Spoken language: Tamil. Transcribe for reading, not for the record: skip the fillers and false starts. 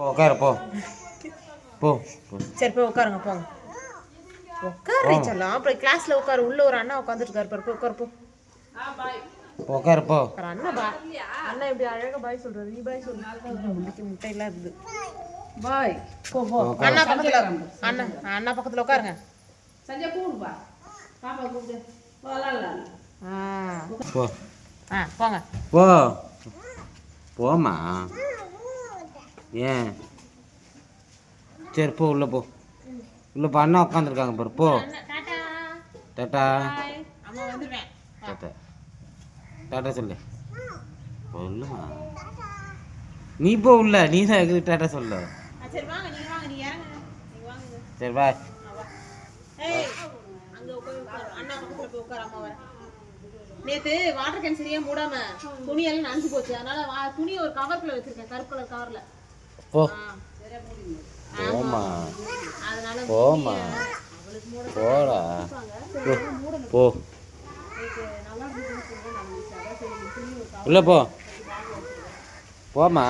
உட்காரு போ போ. சரி போய் உட்காருங்க போங்க. உட்காரு சொல்லலாம். அப்புறம் கிளாஸ்ல உட்காரு. உள்ள ஒரு அண்ணா உட்காந்துட்டு இருக்காரு பாரு. உட்காரு போ. உட்காரு போ. அண்ணா அண்ணா இப்படி அழகா பாய் சொல்றாரு. நீ பாய் சொல்லு. முட்டை எல்லாம் இருக்குது. பாய் போ போ. அண்ணா பக்கத்துல அண்ணா அண்ணா பக்கத்துல உட்காருங்க. சஞ்சய் கூடுப்பா. பாப்பா கூப்பிடு. போலாம். போ. போங்க. போ போமா. ஏன் சரி போ உள்ள போ. உள்ள போ. அண்ணா உட்காந்துருக்காங்க பாரு. போ. டாட்டா டாட்டா டாட்டா சொல்லு. சொல்லுமா நீ போ உள்ள. நீ தான் எங்களுக்கு டாட்டா சொல்லு. சரி பாய். நேத்து வாட்டர் கேன் சரியா மூடாம துணியெல்லாம் நனைஞ்சு போச்சு. அதனால துணி ஒரு கவர்க்குள்ள வச்சிருக்கேன். கருப்பு கலர் கவர்ல. போ போமா. அதனால போமா போடா போ. உள்ள போ போமா.